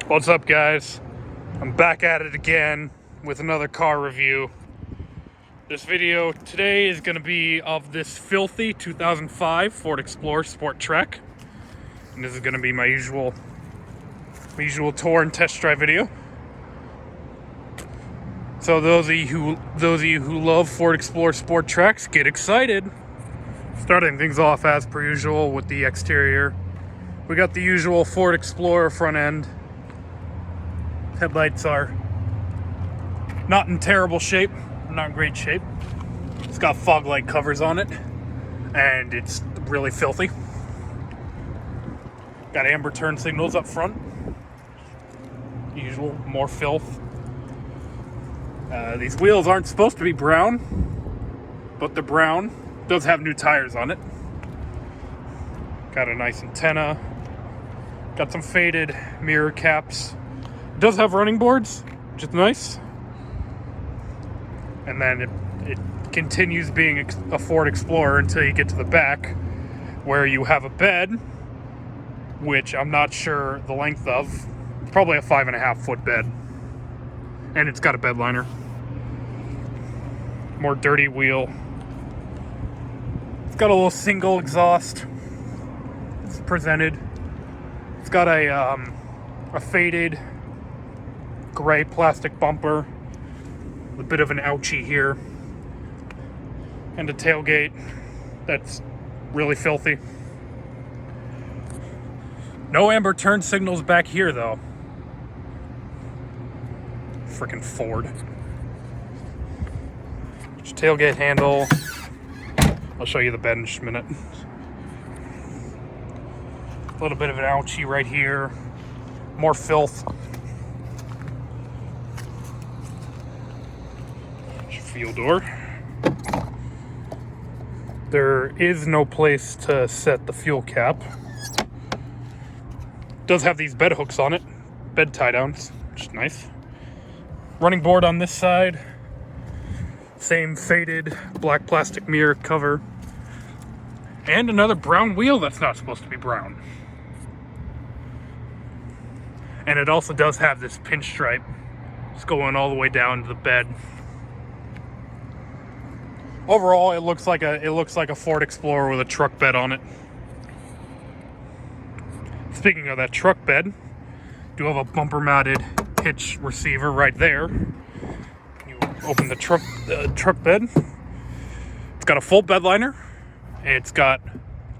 What's up, guys? I'm back at it again with another car review. This video today is going to be of this filthy 2005 Ford Explorer Sport Trac. And this is going to be my usual tour and test drive video. So those of you who love Ford Explorer Sport Tracs, get excited. Starting things off as per usual with the exterior. We got the usual Ford Explorer front end. Headlights are not in terrible shape, not in great shape. It's got fog light covers on it, and it's really filthy. Got amber turn signals up front. Usual, more filth. These wheels aren't supposed to be brown, but they're brown. Does have new tires on it. Got a nice antenna. Got some faded mirror caps. Does have running boards, which is nice. And then it continues being a Ford Explorer until you get to the back, where you have a bed, which I'm not sure the length of. It's probably a 5.5 foot bed. And it's got a bed liner. More dirty wheel. It's got a little single exhaust. It's presented. It's got a faded gray plastic bumper, a bit of an ouchie here, and a tailgate that's really filthy. No amber turn signals back here though. Freaking Ford. Tailgate handle. I'll show you the bed in just a minute. A little bit of an ouchie right here. More filth. Fuel door. There is no place to set the fuel cap. Does have these bed hooks on it, bed tie downs, which is nice. Running board on this side. Same faded black plastic mirror cover. And another brown wheel that's not supposed to be brown. And it also does have this pinstripe. It's going all the way down to the bed. Overall, it looks like a Ford Explorer with a truck bed on it. Speaking of that truck bed, do have a bumper mounted hitch receiver right there. You open the truck bed. It's got a full bed liner. It's got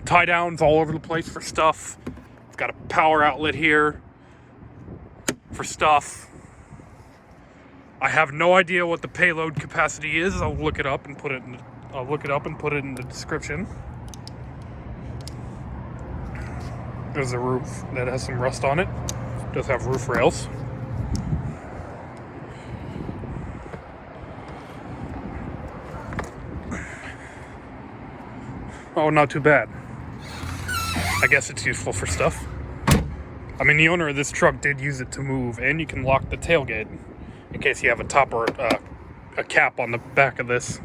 tie downs all over the place for stuff. It's got a power outlet here for stuff. I have no idea what the payload capacity is. I'll look it up and put it in the description. There's a roof that has some rust on it. It does have roof rails. Oh, not too bad. I guess it's useful for stuff. I mean, the owner of this truck did use it to move, and you can lock the tailgate in case you have a top or a cap on the back of this.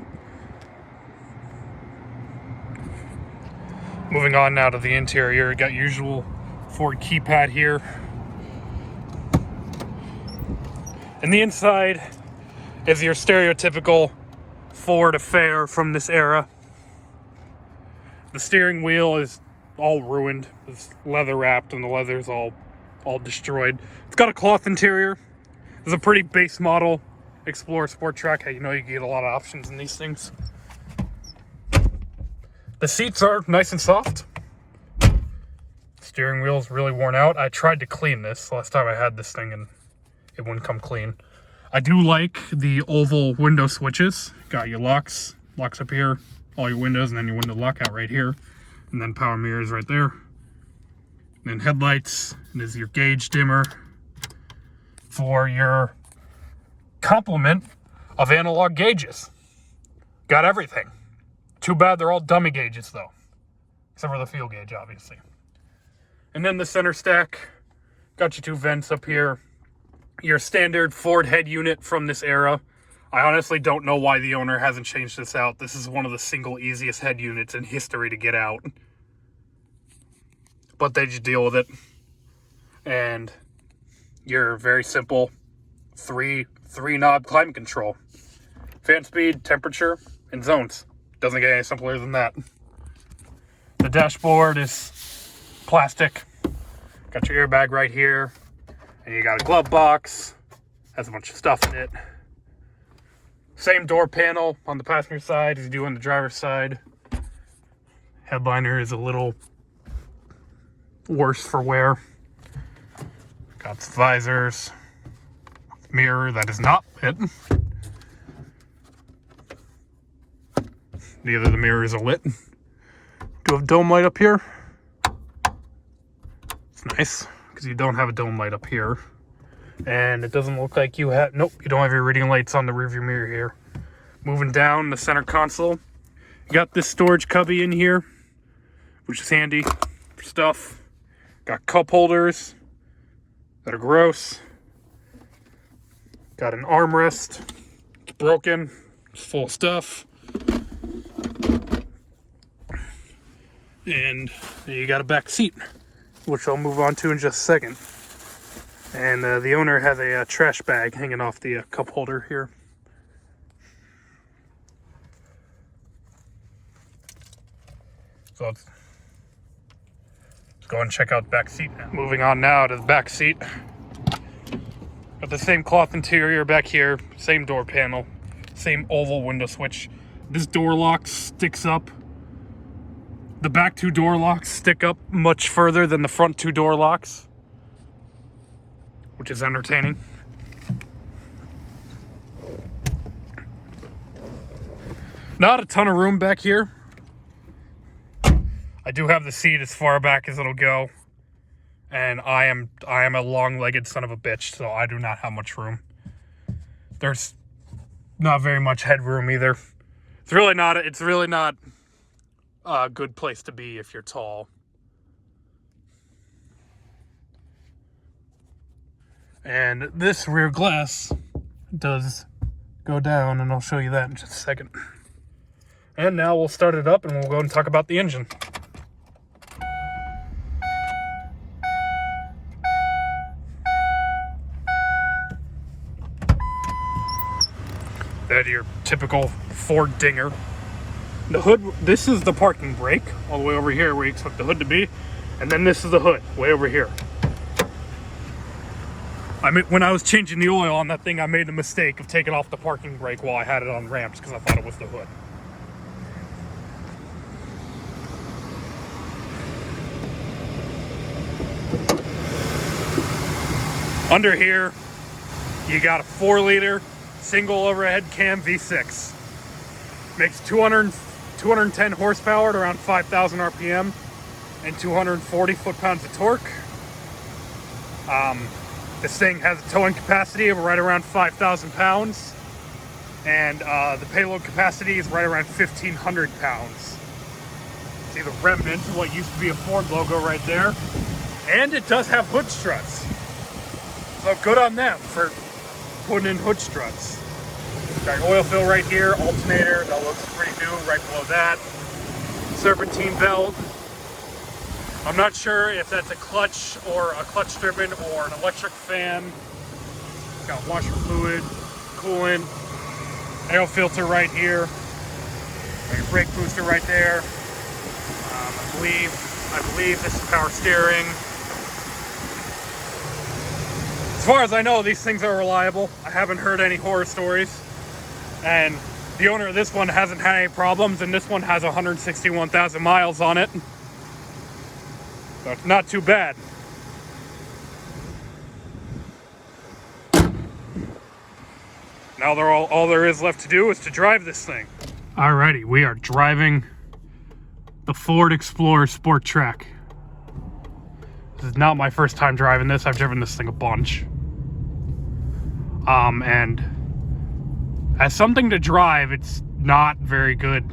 Moving on now to the interior, you got usual Ford keypad here. And the inside is your stereotypical Ford affair from this era. The steering wheel is all ruined. It's leather wrapped and the leather's all destroyed. It's got a cloth interior. It's a pretty base model Explorer Sport Trac. You know you get a lot of options in these things. The seats are nice and soft. Steering wheel is really worn out. I tried to clean this last time I had this thing and it wouldn't come clean. I do like the oval window switches. Got your locks up here, all your windows, and then your window lockout right here. And then power mirrors right there. And then headlights, and there's your gauge dimmer for your complement of analog gauges. Got everything. Too bad they're all dummy gauges though, except for the fuel gauge, obviously. And then the center stack, got your two vents up here. Your standard Ford head unit from this era. I honestly don't know why the owner hasn't changed this out. This is one of the single easiest head units in history to get out. But they just deal with it. And your very simple three knob climate control. Fan speed, temperature, and zones. Doesn't get any simpler than that. The dashboard is plastic. Got your airbag right here. And you got a glove box. Has a bunch of stuff in it. Same door panel on the passenger side as you do on the driver's side. Headliner is a little worse for wear. Got the visors. Mirror that is not lit. Neither the mirrors are lit. Do have dome light up here. It's nice because you don't have a dome light up here. And it doesn't look like you have, nope, you don't have your reading lights on the rearview mirror here. Moving down the center console, you got this storage cubby in here, which is handy for stuff. Got cup holders that are gross. Got an armrest. It's broken. It's full of stuff. And you got a back seat, which I'll move on to in just a second. And the owner has a trash bag hanging off the cup holder here. So let's go and check out the back seat now. Moving on now to the back seat. Got the same cloth interior back here, same door panel, same oval window switch. This door lock sticks up. The back two door locks stick up much further than the front two door locks, which is entertaining. Not a ton of room back here. I do have the seat as far back as it'll go. And I am a long-legged son of a bitch, so I do not have much room. There's not very much headroom either. It's really not a good place to be if you're tall. And this rear glass does go down, and I'll show you that in just a second. And now we'll start it up and we'll go and talk about the engine. That's your typical Ford dinger. The hood, this is the parking brake, all the way over here where you expect the hood to be. And then this is the hood, way over here. I mean, when I was changing the oil on that thing, I made the mistake of taking off the parking brake while I had it on ramps because I thought it was the hood. Under here, you got a 4-liter single overhead cam V6. Makes 210 horsepower at around 5,000 RPM and 240 foot-pounds of torque. This thing has a towing capacity of right around 5,000 pounds, and the payload capacity is right around 1,500 pounds. See the remnant of what used to be a Ford logo right there. And it does have hood struts. So good on them for putting in hood struts. Got oil fill right here, alternator, that looks pretty new right below that. Serpentine belt. I'm not sure if that's a clutch or a clutch driven or an electric fan. Got washer fluid, coolant, air filter right here. Got your brake booster right there. I believe this is power steering. As far as I know, these things are reliable. I haven't heard any horror stories. And the owner of this one hasn't had any problems, and this one has 161,000 miles on it. So it's not too bad. Now all there is left to do is to drive this thing. Alrighty, we are driving the Ford Explorer Sport Trac. This is not my first time driving this. I've driven this thing a bunch. And as something to drive, it's not very good.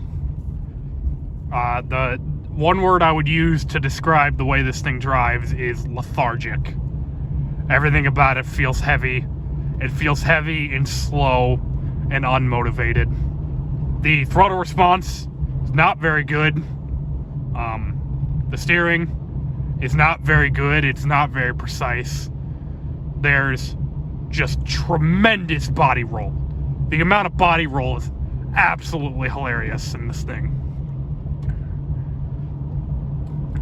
The one word I would use to describe the way this thing drives is lethargic. Everything about it feels heavy. It feels heavy and slow and unmotivated. The throttle response is not very good. The steering is not very good. It's not very precise. there's just tremendous body roll. The amount of body roll is absolutely hilarious in this thing.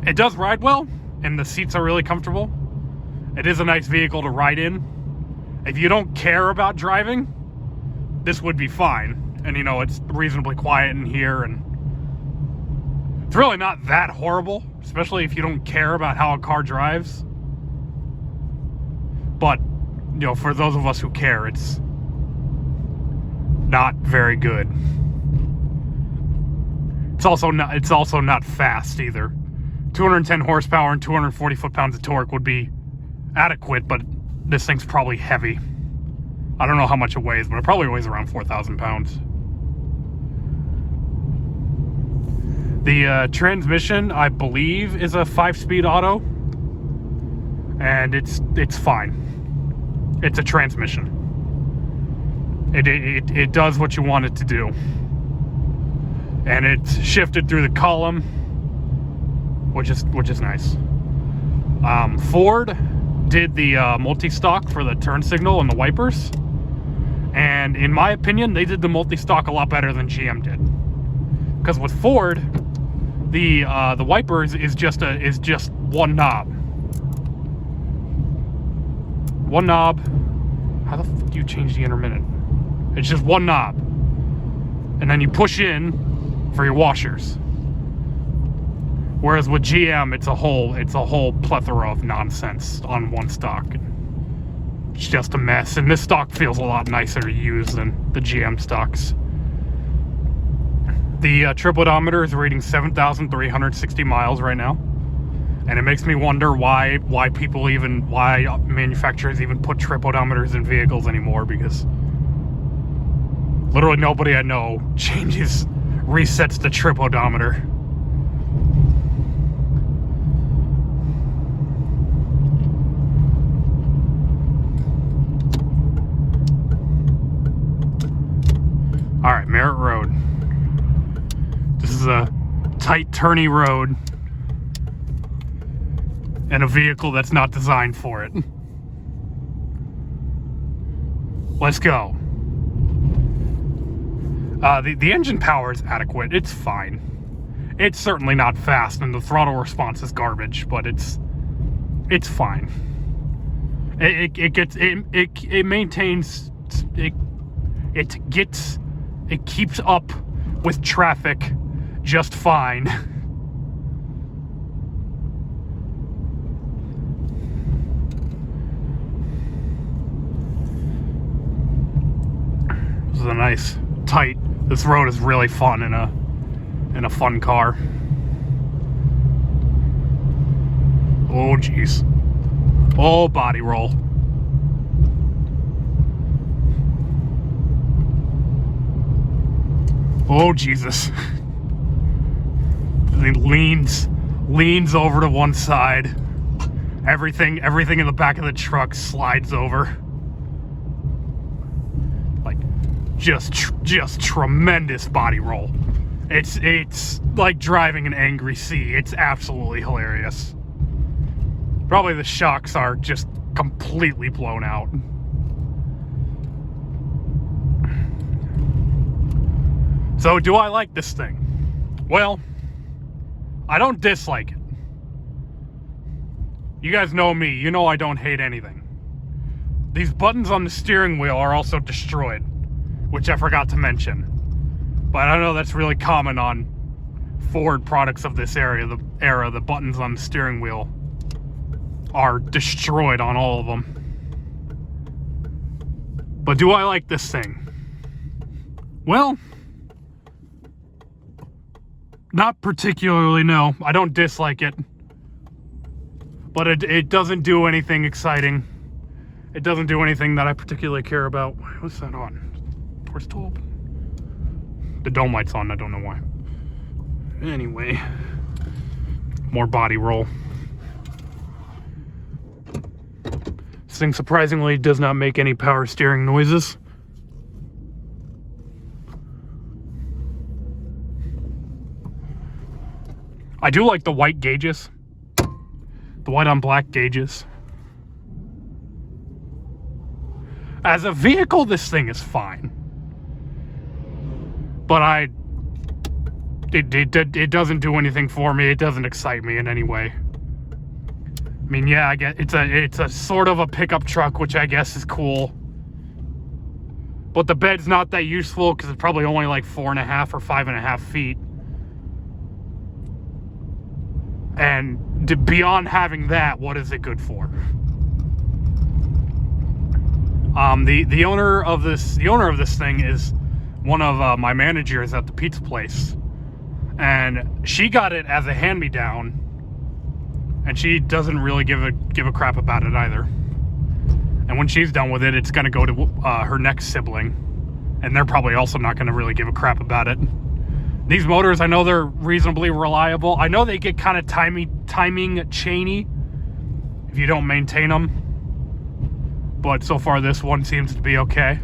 It does ride well, and the seats are really comfortable. It is a nice vehicle to ride in. If you don't care about driving, this would be fine. And, you know, it's reasonably quiet in here, and it's really not that horrible, especially if you don't care about how a car drives. But, you know, for those of us who care, it's not very good. It's also not fast either. 210 horsepower and 240 foot-pounds of torque would be adequate, but this thing's probably heavy. I don't know how much it weighs, but it probably weighs around 4,000 pounds. The transmission, I believe, is a 5-speed auto, and it's fine. It's a transmission. It does what you want it to do, and it's shifted through the column, which is nice. Ford did the multi-stock for the turn signal and the wipers, and in my opinion, they did the multi-stock a lot better than GM did. Because with Ford, the wipers is just one knob. One knob. How the fuck do you change the intermittent? It's just one knob, and then you push in for your washers. Whereas with GM, it's a whole plethora of nonsense on one stock. It's just a mess, and this stock feels a lot nicer to use than the GM stocks. The trip odometer is reading 7,360 miles right now, and it makes me wonder why manufacturers even put trip odometers in vehicles anymore, because literally nobody I know resets the trip odometer. All right, Merritt Road. This is a tight, turny road and a vehicle that's not designed for it. Let's go. The engine power is adequate. It's fine. It's certainly not fast, and the throttle response is garbage, but it's fine. It keeps up with traffic just fine. This is a nice, tight. This road is really fun in a fun car. Oh jeez. Oh, body roll. Oh Jesus. He leans over to one side. Everything in the back of the truck slides over. Like, just tremendous body roll. It's like driving an angry sea. It's absolutely hilarious. Probably the shocks are just completely blown out. So, do I like this thing? Well, I don't dislike it. You guys know me. You know I don't hate anything. These buttons on the steering wheel are also destroyed, which I forgot to mention. But I know that's really common on Ford products of this era. The buttons on the steering wheel are destroyed on all of them. But do I like this thing? Well, not particularly, no. I don't dislike it. But it doesn't do anything exciting. It doesn't do anything that I particularly care about. What's that on? Door's still open. The dome light's on, I don't know why. Anyway. More body roll. This thing surprisingly does not make any power steering noises. I do like the white gauges. The white on black gauges. As a vehicle, this thing is fine. But it doesn't do anything for me. It doesn't excite me in any way. I mean, yeah, I get it's a sort of a pickup truck, which I guess is cool. But the bed's not that useful because it's probably only like 4.5 or 5.5 feet. And beyond having that, what is it good for? The owner of this thing is one of my managers at the pizza place, and she got it as a hand-me-down, and she doesn't really give a crap about it either. And when she's done with it, it's gonna go to her next sibling, and they're probably also not gonna really give a crap about it. These motors, I know they're reasonably reliable. I know they get kind of timing chainy if you don't maintain them. But so far this one seems to be okay.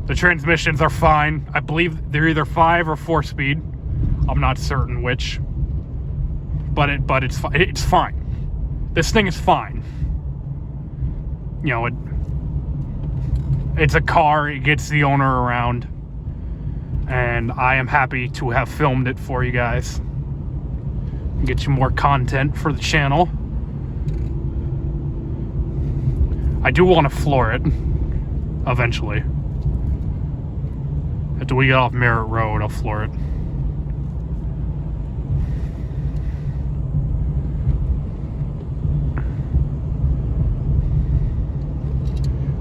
The transmissions are fine. I believe they're either 5 or 4-speed. I'm not certain which. But it's fine. This thing is fine. You know, it's a car. It gets the owner around. And I am happy to have filmed it for you guys. Get you more content for the channel. I do want to floor it eventually. After we get off Merritt Road, I'll floor it.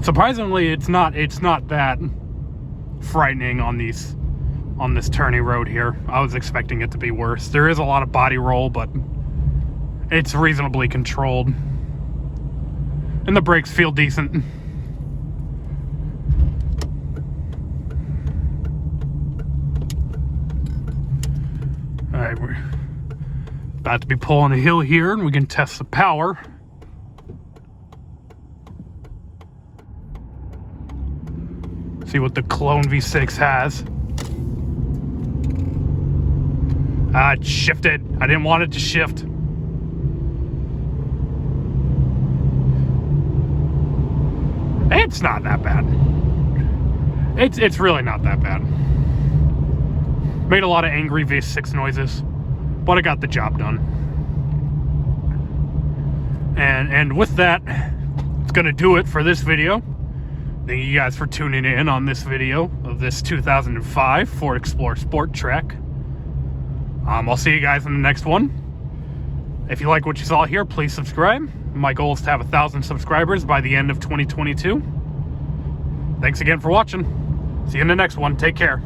Surprisingly, it's not that frightening on this turny road here. I was expecting it to be worse. There is a lot of body roll, but it's reasonably controlled. And the brakes feel decent. Alright, we're about to be pulling a hill here, and we can test the power. See what the clone V6 has. It shifted. I didn't want it to shift. It's not that bad. It's really not that bad. Made a lot of angry V6 noises, but I got the job done. And with that, it's gonna do it for this video. Thank you guys for tuning in on this video of this 2005 Ford Explorer Sport Trac. I'll see you guys in the next one. If you like what you saw here, please subscribe. My goal is to have 1,000 subscribers by the end of 2022. Thanks again for watching. See you in the next one. Take care.